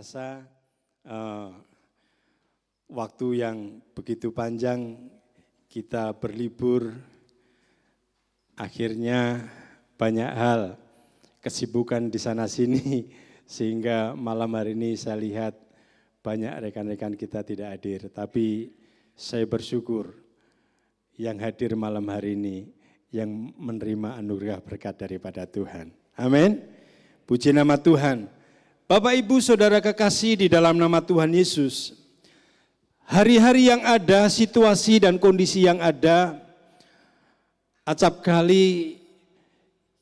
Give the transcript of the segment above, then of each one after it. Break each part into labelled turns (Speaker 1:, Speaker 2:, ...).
Speaker 1: terasa waktu yang begitu panjang kita berlibur, akhirnya banyak hal, kesibukan di sana sini, sehingga malam hari ini saya lihat banyak rekan-rekan kita tidak hadir. Tapi saya bersyukur yang hadir malam hari ini, yang menerima anugerah berkat daripada Tuhan. Amin. Puji nama Tuhan. Bapak Ibu Saudara kekasih di dalam nama Tuhan Yesus, hari-hari yang ada, situasi dan kondisi yang ada, acap kali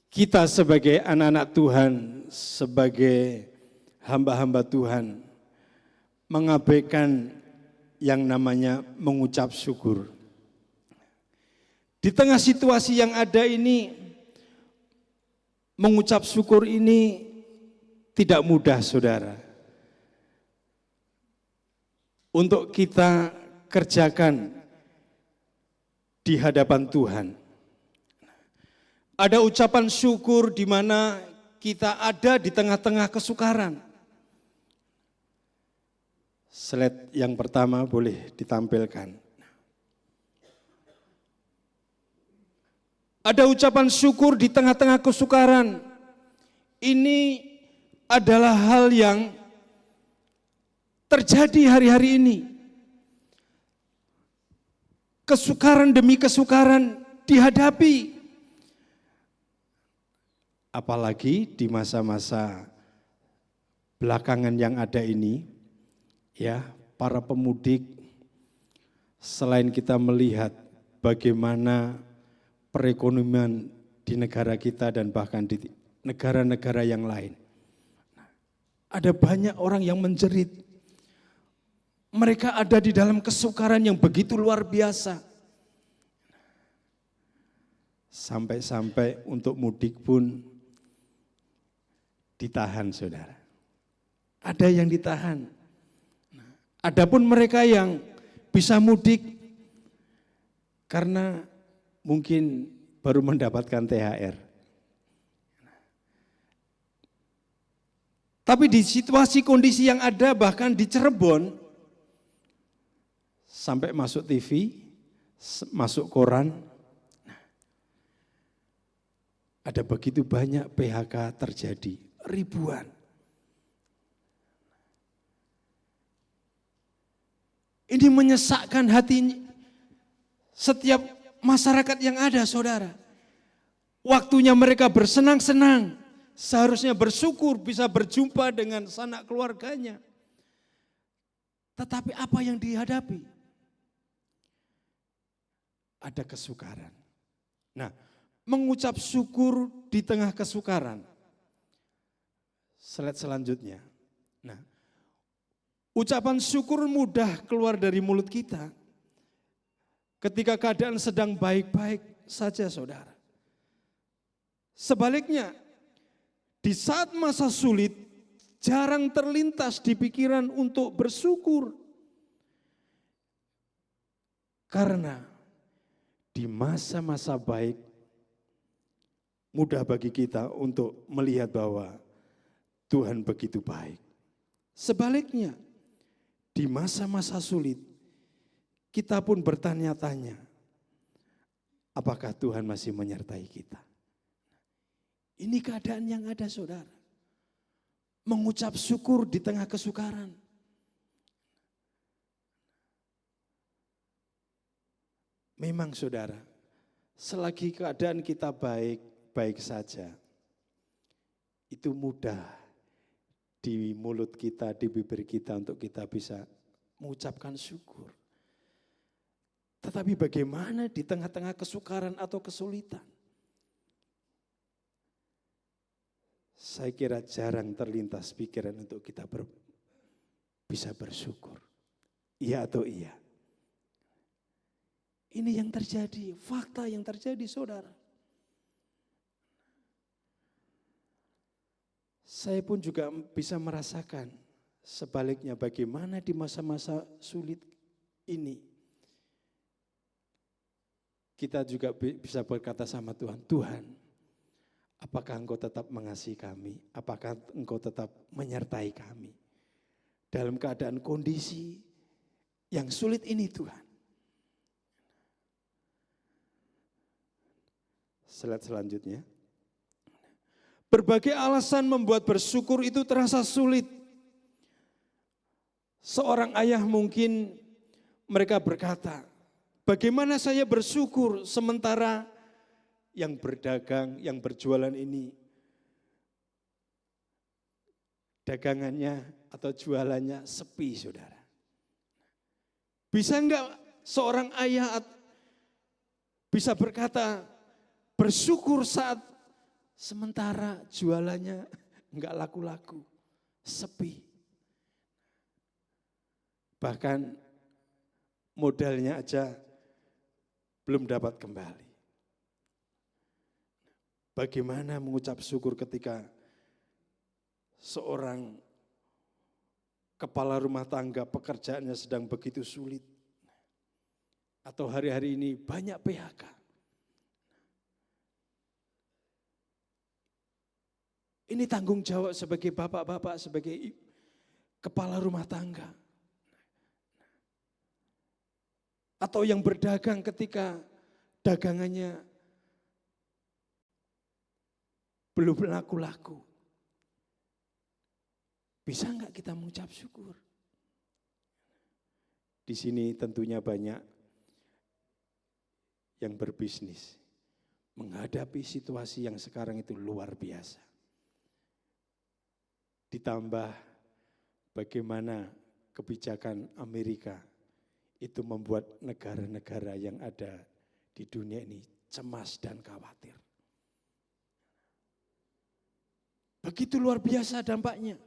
Speaker 1: kita sebagai anak-anak Tuhan, sebagai hamba-hamba Tuhan, mengabaikan yang namanya mengucap syukur. Di tengah situasi yang ada ini, mengucap syukur ini tidak mudah, saudara. Untuk kita kerjakan di hadapan Tuhan. Ada ucapan syukur di mana kita ada di tengah-tengah kesukaran. Slide yang pertama boleh ditampilkan. Ada ucapan syukur di tengah-tengah kesukaran. Ini adalah hal yang terjadi hari-hari ini. Kesukaran demi kesukaran dihadapi. Apalagi di masa-masa belakangan yang ada ini, ya, para pemudik, selain kita melihat bagaimana perekonomian di negara kita dan bahkan di negara-negara yang lain, ada banyak orang yang menjerit. Mereka ada di dalam kesukaran yang begitu luar biasa. Sampai-sampai untuk mudik pun ditahan, saudara. Ada yang ditahan. Adapun mereka yang bisa mudik karena mungkin baru mendapatkan THR. Tapi di situasi kondisi yang ada, bahkan di Cirebon, sampai masuk TV, masuk koran, ada begitu banyak PHK terjadi, ribuan. Ini menyesakkan hati setiap masyarakat yang ada, saudara. Waktunya mereka bersenang-senang, seharusnya bersyukur bisa berjumpa dengan sanak keluarganya. Tetapi apa yang dihadapi? Ada kesukaran. Nah, mengucap syukur di tengah kesukaran. Slide selanjutnya. Nah, ucapan syukur mudah keluar dari mulut kita ketika keadaan sedang baik-baik saja, saudara. Sebaliknya, di saat masa sulit, jarang terlintas di pikiran untuk bersyukur. Karena di masa-masa baik, mudah bagi kita untuk melihat bahwa Tuhan begitu baik. Sebaliknya, di masa-masa sulit, kita pun bertanya-tanya, apakah Tuhan masih menyertai kita? Ini keadaan yang ada, saudara. Mengucap syukur di tengah kesukaran. Memang, saudara, selagi keadaan kita baik-baik saja, itu mudah di mulut kita, di bibir kita untuk kita bisa mengucapkan syukur. Tetapi bagaimana di tengah-tengah kesukaran atau kesulitan? Saya kira jarang terlintas pikiran untuk kita bisa bersyukur. Iya atau iya? Ini yang terjadi, fakta yang terjadi, saudara. Saya pun juga bisa merasakan sebaliknya bagaimana di masa-masa sulit ini. Kita juga bisa berkata sama Tuhan, Tuhan, apakah Engkau tetap mengasihi kami? Apakah Engkau tetap menyertai kami? dalam keadaan kondisi yang sulit ini Tuhan. Slide selanjutnya. Berbagai alasan membuat bersyukur itu terasa sulit. Seorang ayah mungkin mereka berkata, bagaimana saya bersyukur sementara yang berdagang, yang berjualan ini, dagangannya atau jualannya sepi, saudara. Bisa enggak seorang ayah bisa berkata bersyukur saat sementara jualannya enggak laku-laku, sepi. Bahkan modalnya aja belum dapat kembali. Bagaimana mengucap syukur ketika seorang kepala rumah tangga pekerjaannya sedang begitu sulit. Atau hari-hari ini banyak PHK. Ini tanggung jawab sebagai bapak-bapak, sebagai kepala rumah tangga. Atau yang berdagang ketika dagangannya belum laku-laku. Bisa enggak kita mengucap syukur? Di sini tentunya banyak yang berbisnis. Menghadapi situasi yang sekarang itu luar biasa. Ditambah bagaimana kebijakan Amerika itu membuat negara-negara yang ada di dunia ini cemas dan khawatir. Begitu luar biasa dampaknya.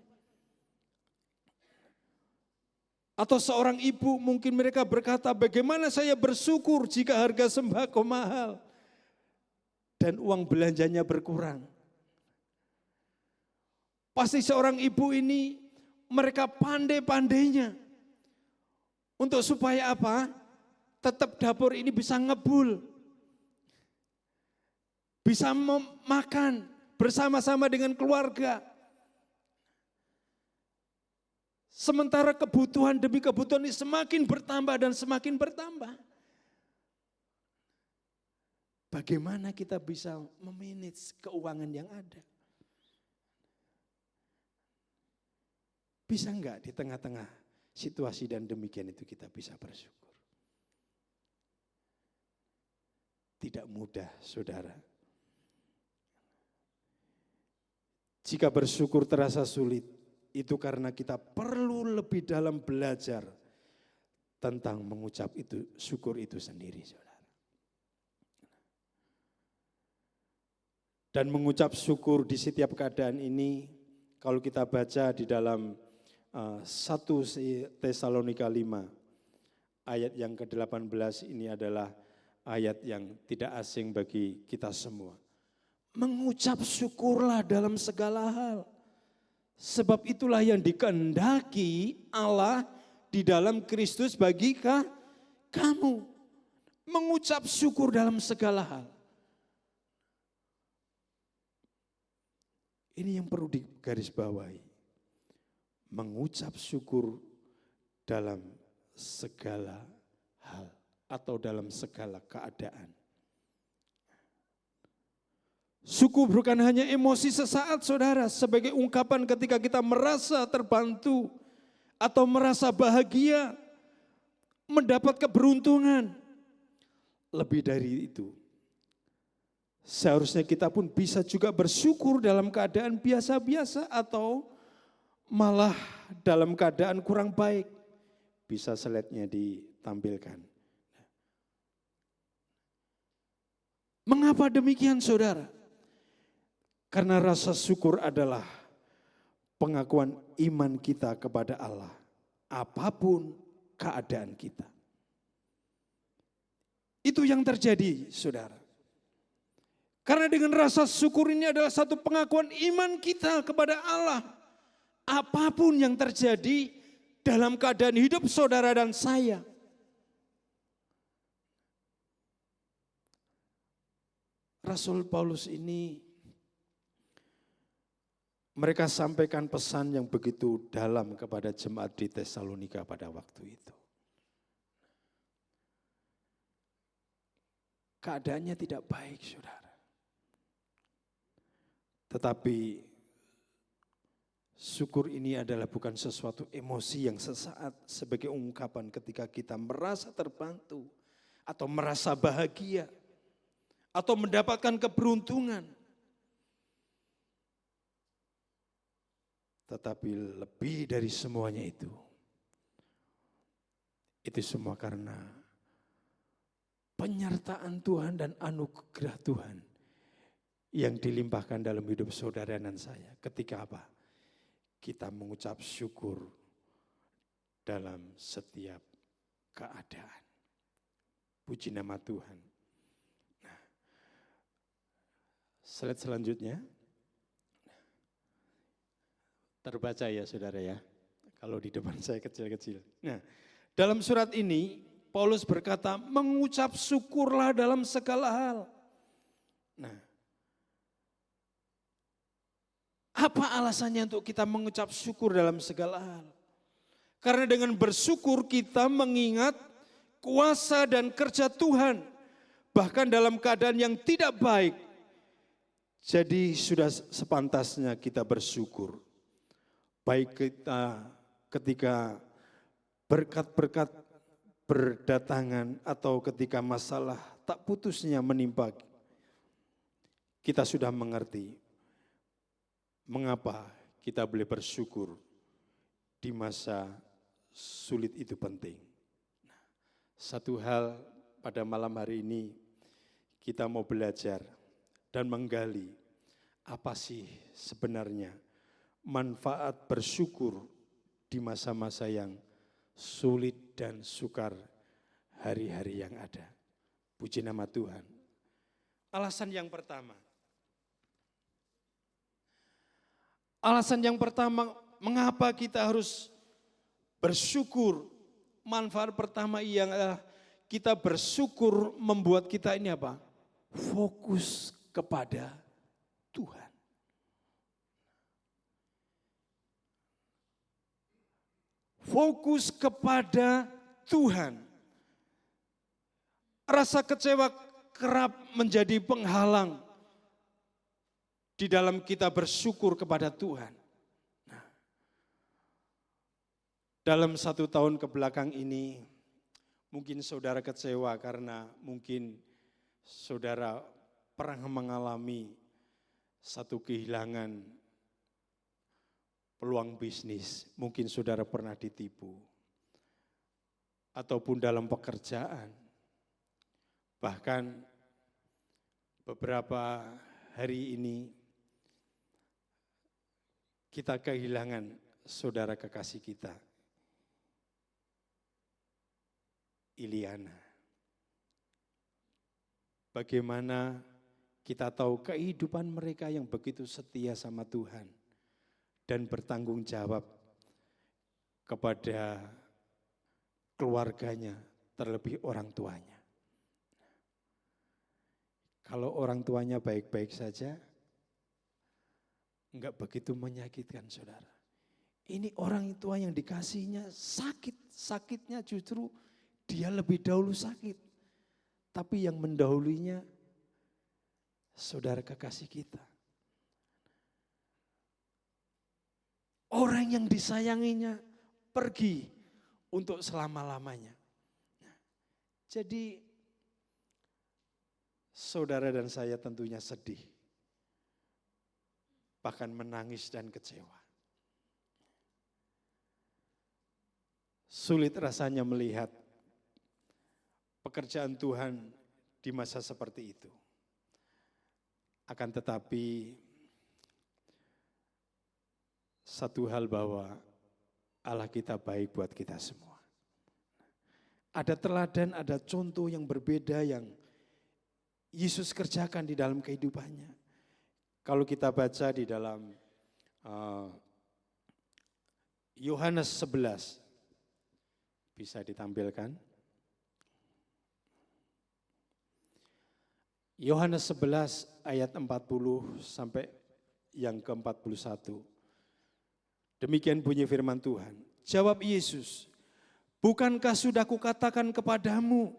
Speaker 1: Atau seorang ibu mungkin mereka berkata, bagaimana saya bersyukur jika harga sembako mahal dan uang belanjanya berkurang. Pasti seorang ibu ini mereka pandai-pandainya untuk supaya apa? Tetap dapur ini bisa ngebul. Bisa makan bersama-sama dengan keluarga. Sementara kebutuhan demi kebutuhan ini semakin bertambah dan semakin bertambah. Bagaimana kita bisa memanage keuangan yang ada? Bisa enggak di tengah-tengah situasi dan demikian itu kita bisa bersyukur? Tidak mudah, saudara. Jika bersyukur terasa sulit, itu karena kita perlu lebih dalam belajar tentang mengucap itu syukur itu sendiri, saudara. Dan mengucap syukur di setiap keadaan ini, kalau kita baca di dalam 1 Tesalonika 5, ayat yang ke-18 ini adalah ayat yang tidak asing bagi kita semua. Mengucap syukurlah dalam segala hal. Sebab itulah yang dikehendaki Allah di dalam Kristus bagi kamu. Mengucap syukur dalam segala hal. Ini yang perlu digarisbawahi. Mengucap syukur dalam segala hal atau dalam segala keadaan. Syukur bukan hanya emosi sesaat, saudara, sebagai ungkapan ketika kita merasa terbantu atau merasa bahagia, mendapat keberuntungan. Lebih dari itu, seharusnya kita pun bisa juga bersyukur dalam keadaan biasa-biasa atau malah dalam keadaan kurang baik. Bisa slide-nya ditampilkan. Mengapa demikian, saudara? Karena rasa syukur adalah pengakuan iman kita kepada Allah, apapun keadaan kita. Itu yang terjadi, saudara. Karena dengan rasa syukur ini adalah satu pengakuan iman kita kepada Allah. Apapun yang terjadi dalam keadaan hidup saudara dan saya. Rasul Paulus ini mereka sampaikan pesan yang begitu dalam kepada jemaat di Tesalonika pada waktu itu. Keadaannya tidak baik, saudara. Tetapi syukur ini adalah bukan sesuatu emosi yang sesaat sebagai ungkapan ketika kita merasa terbantu atau merasa bahagia atau mendapatkan keberuntungan. Tetapi lebih dari semuanya itu semua karena penyertaan Tuhan dan anugerah Tuhan yang dilimpahkan dalam hidup saudara dan saya. Ketika apa? Kita mengucap syukur dalam setiap keadaan. Puji nama Tuhan. Nah, slide selanjutnya. Terbaca ya saudara ya, kalau di depan saya kecil-kecil. Nah, dalam surat ini Paulus berkata, mengucap syukurlah dalam segala hal. Nah, apa alasannya untuk kita mengucap syukur dalam segala hal? Karena dengan bersyukur kita mengingat kuasa dan kerja Tuhan, bahkan dalam keadaan yang tidak baik. Jadi sudah sepantasnya kita bersyukur. Baik kita ketika berkat-berkat berdatangan atau ketika masalah tak putusnya menimpa, kita sudah mengerti mengapa kita boleh bersyukur di masa sulit itu penting. Nah, satu hal pada malam hari ini kita mau belajar dan menggali apa sih sebenarnya manfaat bersyukur di masa-masa yang sulit dan sukar hari-hari yang ada. Puji nama Tuhan. Alasan yang pertama. Mengapa kita harus bersyukur? Manfaat pertama ialah kita bersyukur membuat kita ini apa? Fokus kepada Tuhan. Fokus kepada Tuhan. Rasa kecewa kerap menjadi penghalang di dalam kita bersyukur kepada Tuhan. Nah, dalam 1 tahun kebelakang ini, mungkin saudara kecewa karena mungkin saudara pernah mengalami satu kehilangan peluang bisnis, mungkin saudara pernah ditipu, ataupun dalam pekerjaan. Bahkan beberapa hari ini kita kehilangan saudara kekasih kita, Iliana. Bagaimana kita tahu kehidupan mereka yang begitu setia sama Tuhan dan bertanggung jawab kepada keluarganya, terlebih orang tuanya. Kalau orang tuanya baik-baik saja, enggak begitu menyakitkan saudara. Ini orang tua yang dikasihnya sakit, sakitnya justru dia lebih dahulu sakit. Tapi yang mendahulunya saudara kekasih kita. Orang yang disayanginya pergi untuk selama-lamanya. Jadi saudara dan saya tentunya sedih, bahkan menangis dan kecewa. Sulit rasanya melihat pekerjaan Tuhan di masa seperti itu. Akan tetapi satu hal bahwa Allah kita baik buat kita semua. Ada teladan, ada contoh yang berbeda yang Yesus kerjakan di dalam kehidupannya. Kalau kita baca di dalam Yohanes 11, bisa ditampilkan. Yohanes 11 ayat 40 sampai yang ke-41. Demikian bunyi firman Tuhan. Jawab Yesus, bukankah sudah kukatakan kepadamu,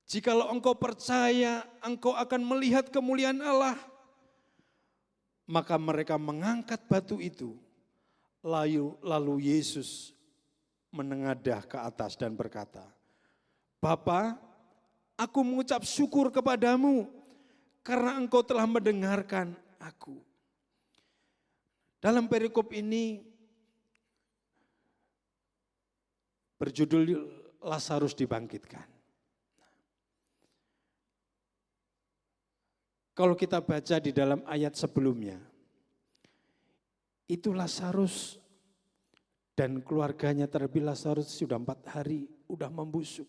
Speaker 1: jikalau engkau percaya, engkau akan melihat kemuliaan Allah. Maka mereka mengangkat batu itu. Lalu Yesus menengadah ke atas dan berkata, Bapa, aku mengucap syukur kepadamu karena engkau telah mendengarkan aku. Dalam perikop ini berjudul Lazarus dibangkitkan. Kalau kita baca di dalam ayat sebelumnya, itu Lazarus dan keluarganya, terlebih Lazarus sudah 4 hari, sudah membusuk.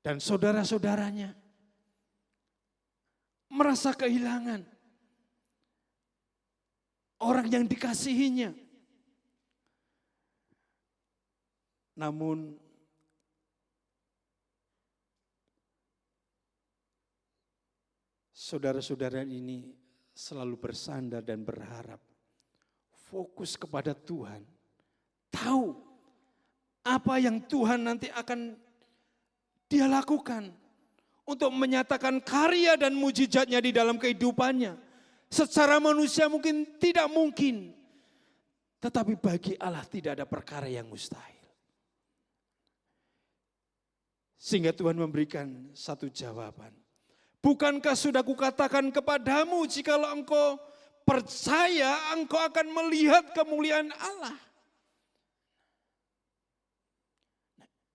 Speaker 1: Dan saudara-saudaranya merasa kehilangan orang yang dikasihinya. Namun saudara-saudara ini selalu bersandar dan berharap, fokus kepada Tuhan, tahu apa yang Tuhan nanti akan dia lakukan untuk menyatakan karya dan mujizatnya di dalam kehidupannya. Secara manusia mungkin tidak mungkin, tetapi bagi Allah tidak ada perkara yang mustahil. Sehingga Tuhan memberikan satu jawaban. Bukankah sudah kukatakan kepadamu, jikalau engkau percaya, engkau akan melihat kemuliaan Allah.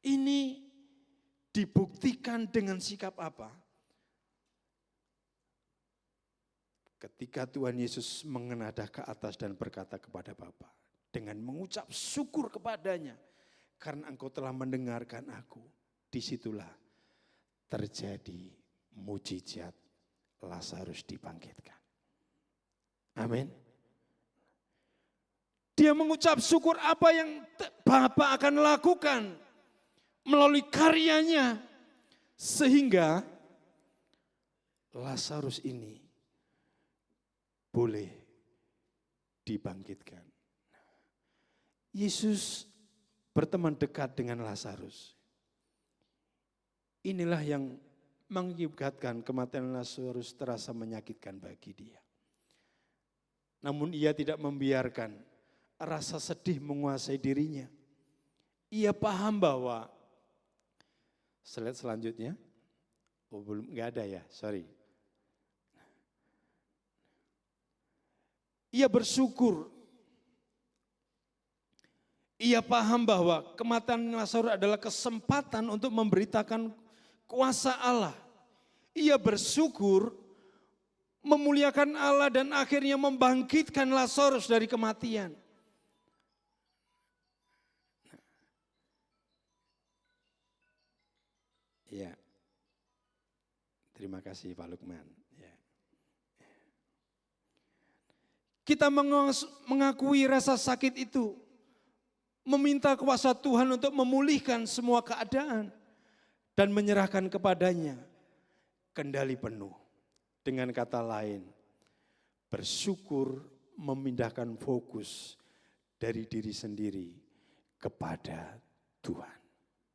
Speaker 1: Ini dibuktikan dengan sikap apa? Ketika Tuhan Yesus mengenadah ke atas dan berkata kepada Bapa, dengan mengucap syukur kepadanya, karena engkau telah mendengarkan aku, disitulah terjadi mujizat Lazarus dibangkitkan. Amin. Dia mengucap syukur apa yang Bapa akan lakukan melalui karyanya, sehingga Lazarus ini boleh dibangkitkan. Yesus berteman dekat dengan Lazarus. Inilah yang mengakibatkan kematian Lazarus terasa menyakitkan bagi dia. Namun ia tidak membiarkan rasa sedih menguasai dirinya. Ia paham bahwa, slide selanjutnya, belum, nggak ada ya, sorry. Ia bersyukur. Ia paham bahwa kematian Lazarus adalah kesempatan untuk memberitakan kuasa Allah. Ia bersyukur, memuliakan Allah dan akhirnya membangkitkan Lazarus dari kematian. Ya, terima kasih Pak Lukman. Ya. Kita mengakui rasa sakit itu, meminta kuasa Tuhan untuk memulihkan semua keadaan dan menyerahkan kepadanya kendali penuh. Dengan kata lain, bersyukur memindahkan fokus dari diri sendiri kepada Tuhan.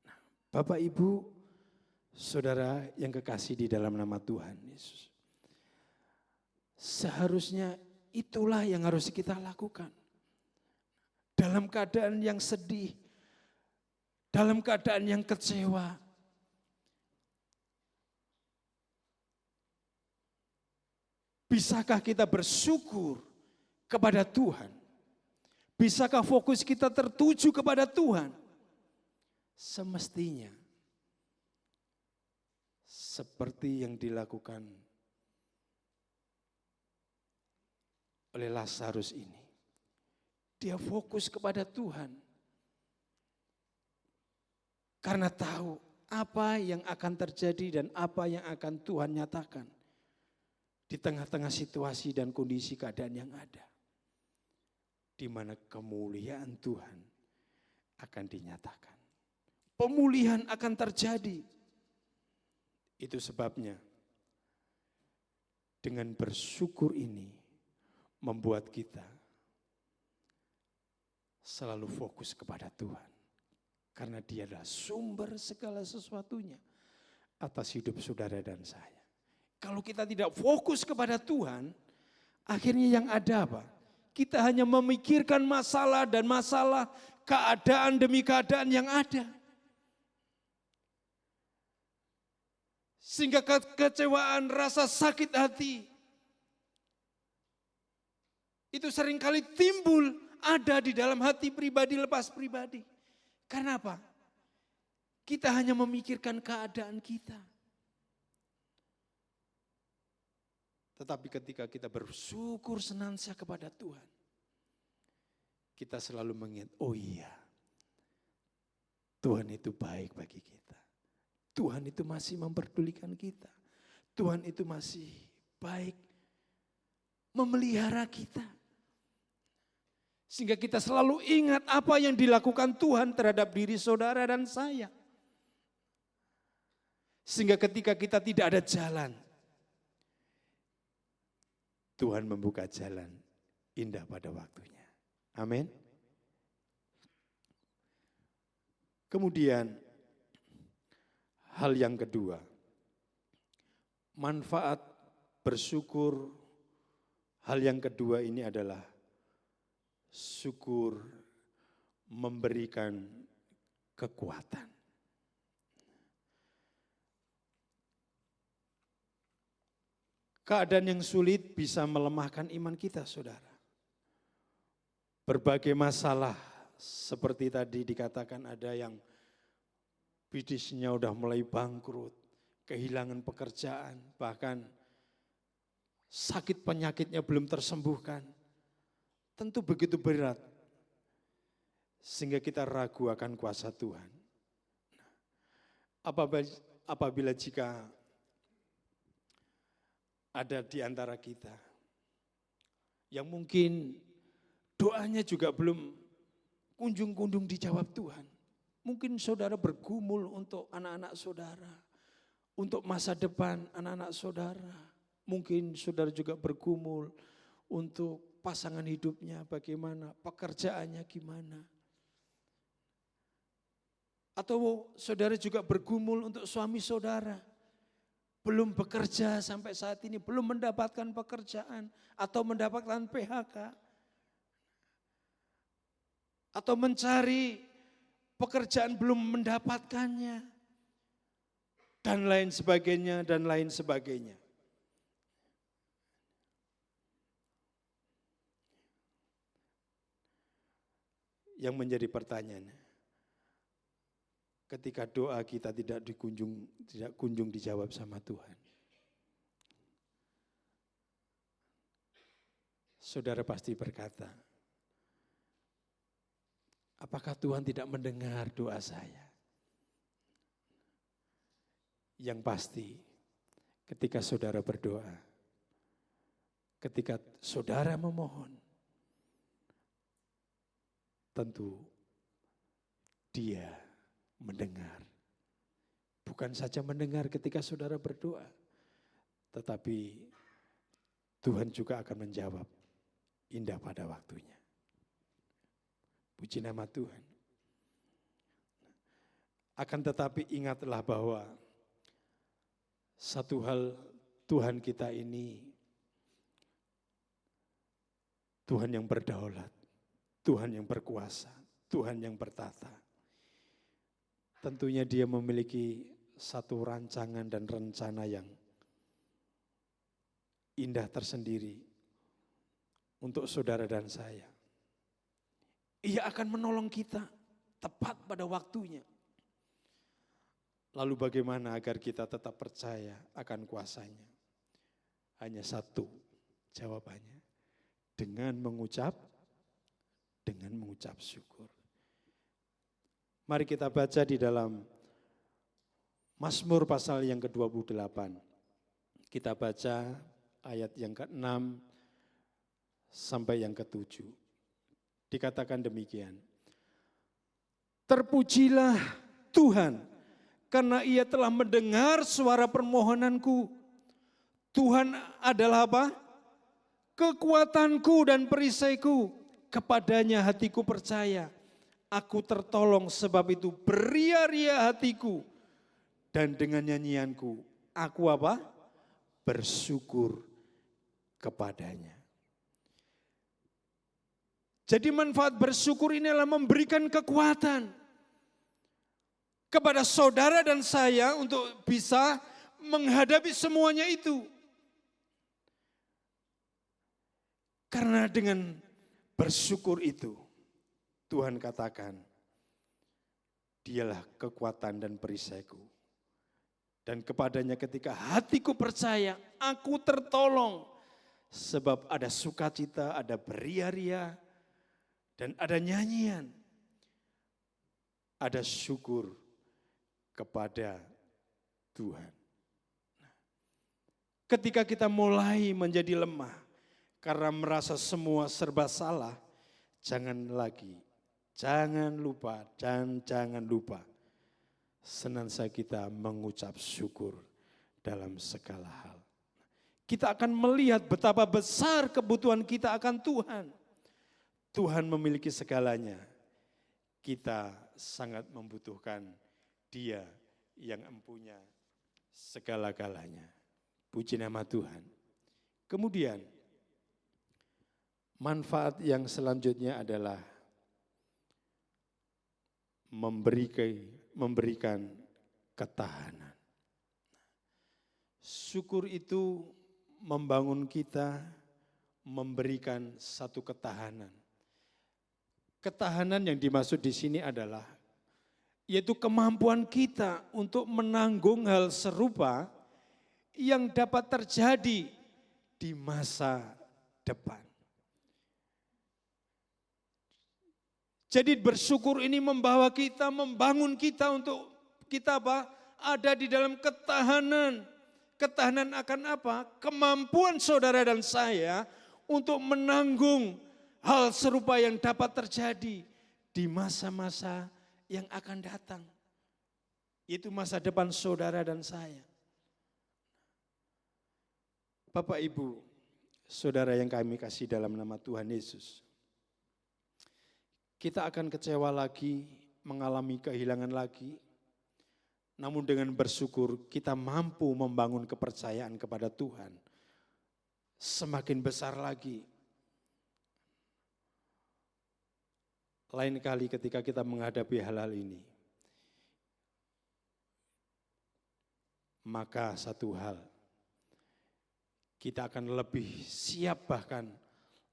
Speaker 1: Nah, Bapak Ibu, saudara yang kekasih di dalam nama Tuhan Yesus, seharusnya itulah yang harus kita lakukan. Dalam keadaan yang sedih, dalam keadaan yang kecewa, bisakah kita bersyukur kepada Tuhan? Bisakah fokus kita tertuju kepada Tuhan? Semestinya seperti yang dilakukan oleh Lazarus ini. Dia fokus kepada Tuhan. Karena tahu apa yang akan terjadi dan apa yang akan Tuhan nyatakan di tengah-tengah situasi dan kondisi keadaan yang ada, di mana kemuliaan Tuhan akan dinyatakan. Pemulihan akan terjadi. Itu sebabnya Dengan bersyukur ini membuat kita selalu fokus kepada Tuhan. Karena Dia adalah sumber segala sesuatunya atas hidup saudara dan saya. Kalau kita tidak fokus kepada Tuhan, akhirnya yang ada apa? Kita hanya memikirkan masalah dan masalah, keadaan demi keadaan yang ada. Sehingga kekecewaan, rasa sakit hati, itu seringkali timbul ada di dalam hati pribadi lepas pribadi. Karena apa? Kita hanya memikirkan keadaan kita. Tetapi ketika kita bersyukur senantiasa kepada Tuhan, kita selalu mengingat, oh iya, Tuhan itu baik bagi kita. Tuhan itu masih memperdulikan kita. Tuhan itu masih baik memelihara kita. Sehingga kita selalu ingat apa yang dilakukan Tuhan terhadap diri saudara dan saya. Sehingga ketika kita tidak ada jalan, Tuhan membuka jalan indah pada waktunya. Amin. Kemudian hal yang kedua, manfaat bersyukur. Hal yang kedua ini adalah syukur memberikan kekuatan. Keadaan yang sulit bisa melemahkan iman kita, saudara. Berbagai masalah seperti tadi dikatakan, ada yang bisnisnya udah mulai bangkrut, kehilangan pekerjaan, bahkan sakit penyakitnya belum tersembuhkan. Tentu begitu berat, sehingga kita ragu akan kuasa Tuhan. Apabila jika ada di antara kita yang mungkin doanya juga belum kunjung-kunjung dijawab Tuhan. Mungkin saudara bergumul untuk anak-anak saudara, untuk masa depan anak-anak saudara. Mungkin saudara juga bergumul untuk pasangan hidupnya bagaimana, pekerjaannya gimana. Atau saudara juga bergumul untuk suami saudara, belum bekerja sampai saat ini, belum mendapatkan pekerjaan atau mendapatkan PHK. Atau mencari pekerjaan belum mendapatkannya. Dan lain sebagainya, dan lain sebagainya. Yang menjadi pertanyaan, ketika doa kita tidak kunjung dijawab sama Tuhan, saudara pasti berkata, apakah Tuhan tidak mendengar doa saya? Yang pasti, ketika saudara berdoa, ketika saudara memohon, tentu Dia mendengar. Bukan saja mendengar ketika saudara berdoa, tetapi Tuhan juga akan menjawab indah pada waktunya. Puji nama Tuhan. Akan tetapi ingatlah bahwa satu hal, Tuhan kita ini Tuhan yang berdaulat. Tuhan yang berkuasa, Tuhan yang bertata. Tentunya Dia memiliki satu rancangan dan rencana yang indah tersendiri untuk saudara dan saya. Ia akan menolong kita tepat pada waktunya. Lalu bagaimana agar kita tetap percaya akan kuasanya? Hanya satu jawabannya, dengan mengucap syukur. Mari kita baca di dalam Mazmur pasal yang ke-28. Kita baca ayat yang ke-6 sampai yang ke-7. Dikatakan demikian. Terpujilah Tuhan karena Ia telah mendengar suara permohonanku.
Speaker 2: Tuhan adalah apa? Kekuatanku dan perisaiku, kepadanya hatiku percaya. Aku tertolong, sebab itu beria-ria hatiku. Dan dengan nyanyianku, aku apa? Bersyukur kepadanya. Jadi manfaat bersyukur ini adalah memberikan kekuatan kepada saudara dan saya untuk bisa menghadapi semuanya itu. Karena dengan bersyukur itu, Tuhan katakan, dialah kekuatan dan perisaiku. Dan kepadanya ketika hatiku percaya, aku tertolong. Sebab ada sukacita, ada beria-ria, dan ada nyanyian. Ada syukur kepada Tuhan. Ketika kita mulai menjadi lemah, karena merasa semua serba salah, jangan lupa, jangan lupa. Senantiasa kita mengucap syukur dalam segala hal. Kita akan melihat betapa besar kebutuhan kita akan Tuhan. Tuhan memiliki segalanya. Kita sangat membutuhkan Dia yang empunya segala-galanya. Puji nama Tuhan. Kemudian manfaat yang selanjutnya adalah memberikan ketahanan. Syukur itu membangun kita, memberikan satu ketahanan. Ketahanan yang dimaksud di sini adalah yaitu kemampuan kita untuk menanggung hal serupa yang dapat terjadi di masa depan. Jadi bersyukur ini membawa kita, membangun kita untuk kita apa? Ada di dalam ketahanan. Ketahanan akan apa? Kemampuan saudara dan saya untuk menanggung hal serupa yang dapat terjadi di masa-masa yang akan datang. Itu masa depan saudara dan saya. Bapak, Ibu, saudara yang kami kasih dalam nama Tuhan Yesus. Kita akan kecewa lagi, mengalami kehilangan lagi. Namun dengan bersyukur kita mampu membangun kepercayaan kepada Tuhan. Semakin besar lagi. Lain kali ketika kita menghadapi hal-hal ini, maka satu hal, kita akan lebih siap bahkan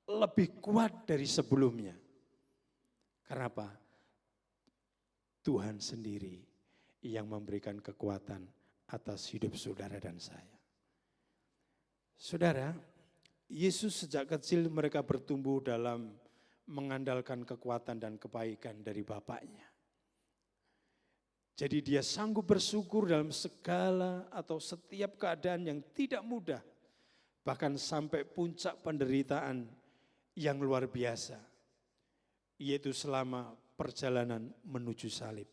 Speaker 2: lebih kuat dari sebelumnya. Karena apa? Tuhan sendiri yang memberikan kekuatan atas hidup saudara dan saya. Saudara, Yesus sejak kecil mereka bertumbuh dalam mengandalkan kekuatan dan kebaikan dari Bapaknya. Jadi dia sanggup bersyukur dalam segala atau setiap keadaan yang tidak mudah. Bahkan sampai puncak penderitaan yang luar biasa. Yaitu selama perjalanan menuju salib.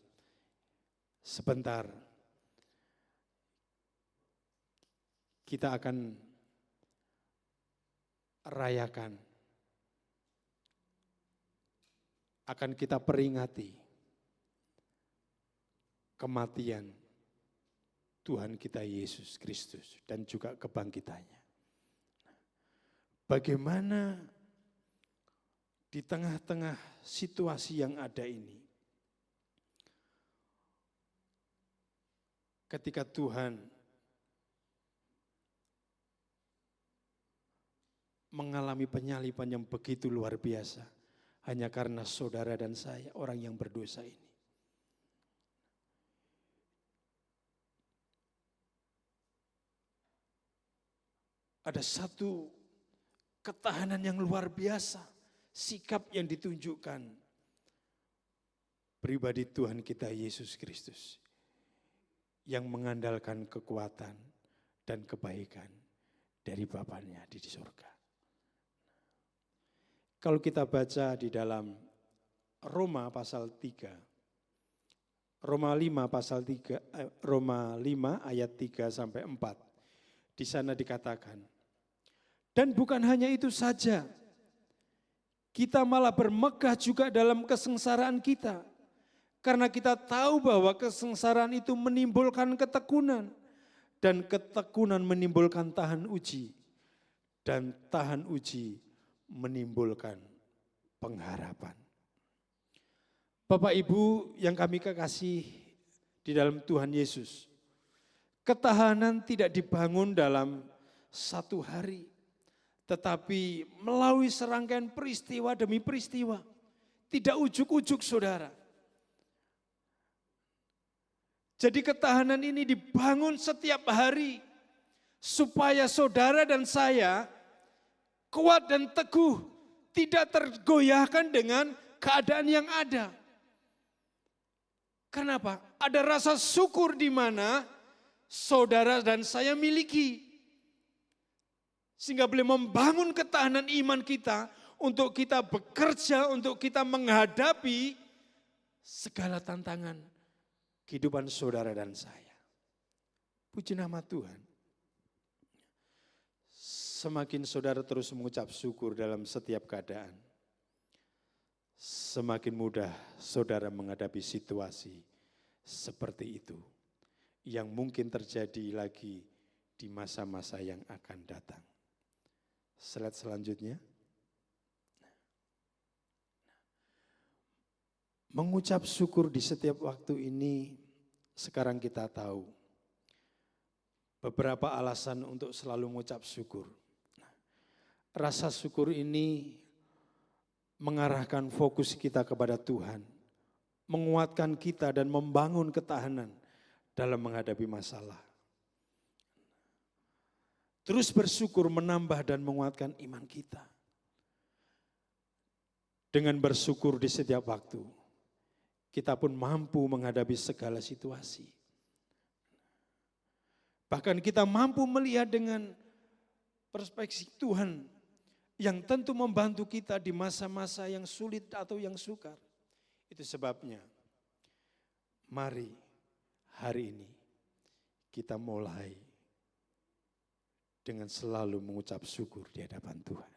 Speaker 2: Sebentar, kita akan rayakan, akan kita peringati kematian Tuhan kita Yesus Kristus dan juga kebangkitannya. Bagaimana di tengah-tengah situasi yang ada ini, ketika Tuhan mengalami penyaliban yang begitu luar biasa, hanya karena saudara dan saya, orang yang berdosa ini. Ada satu ketahanan yang luar biasa, sikap yang ditunjukkan pribadi Tuhan kita Yesus Kristus yang mengandalkan kekuatan dan kebaikan dari Bapaknya di surga. Kalau kita baca di dalam Roma pasal 3, Roma 5 ayat 3 sampai 4.
Speaker 1: Di sana dikatakan,
Speaker 2: Dan bukan hanya itu saja, kita malah bermegah juga dalam kesengsaraan kita. Karena kita tahu bahwa kesengsaraan itu menimbulkan ketekunan. Dan ketekunan menimbulkan tahan uji. Dan tahan uji menimbulkan pengharapan. Bapak Ibu yang kami kekasih di dalam Tuhan Yesus. Ketahanan tidak dibangun dalam satu hari. Tetapi melalui serangkaian peristiwa demi peristiwa. Tidak ujuk-ujuk saudara. Jadi ketahanan ini dibangun setiap hari. Supaya saudara dan saya kuat dan teguh. Tidak tergoyahkan dengan keadaan yang ada. Kenapa? Ada rasa syukur di mana saudara dan saya miliki. Sehingga boleh membangun ketahanan iman kita untuk kita bekerja, untuk kita menghadapi segala tantangan kehidupan saudara dan saya. Puji nama Tuhan. Semakin saudara terus mengucap syukur dalam setiap keadaan, semakin mudah saudara menghadapi situasi seperti itu yang mungkin terjadi lagi di masa-masa yang akan datang. Slide selanjutnya. Mengucap syukur di setiap waktu ini, sekarang kita tahu beberapa alasan untuk selalu mengucap syukur. Rasa syukur ini mengarahkan fokus kita kepada Tuhan, menguatkan kita dan membangun ketahanan dalam menghadapi masalah. Terus bersyukur menambah dan menguatkan iman kita. Dengan bersyukur di setiap waktu, kita pun mampu menghadapi segala situasi. Bahkan kita mampu melihat dengan perspektif Tuhan yang tentu membantu kita di masa-masa yang sulit atau yang sukar. Itu sebabnya, mari hari ini kita mulai dengan selalu mengucap syukur di hadapan Tuhan.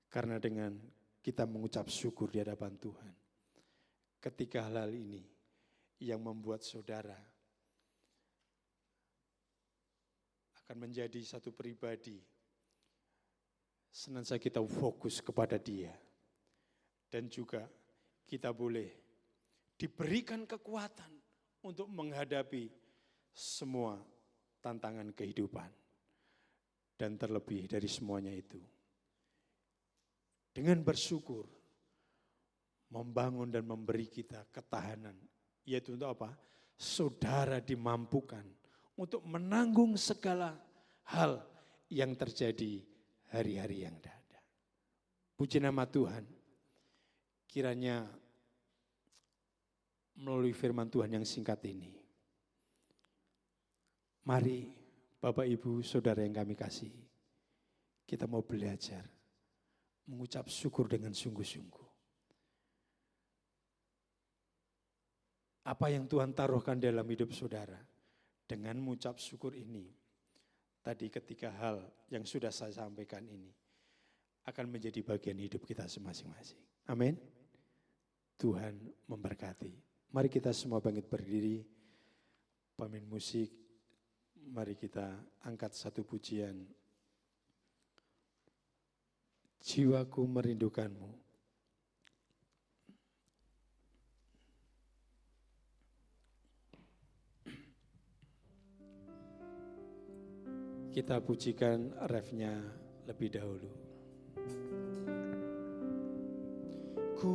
Speaker 2: Karena dengan kita mengucap syukur di hadapan Tuhan, ketika hal ini yang membuat saudara akan menjadi satu pribadi, senantiasa kita fokus kepada Dia. Dan juga kita boleh diberikan kekuatan untuk menghadapi semua tantangan kehidupan. Dan terlebih dari semuanya itu, dengan bersyukur, membangun dan memberi kita ketahanan. Yaitu untuk apa? Saudara dimampukan untuk menanggung segala hal yang terjadi hari-hari yang ada. Puji nama Tuhan. Kiranya melalui firman Tuhan yang singkat ini, mari Bapak Ibu Saudara yang kami kasih, kita mau belajar mengucap syukur dengan sungguh-sungguh. Apa yang Tuhan taruhkan dalam hidup saudara, dengan mengucap syukur ini, tadi ketika hal yang sudah saya sampaikan ini, akan menjadi bagian hidup kita masing-masing. Amin. Tuhan memberkati. Mari kita semua bangkit berdiri, pemain musik, mari kita angkat satu pujian. Jiwaku merindukanmu. Kita pujikan refnya lebih dahulu. Ku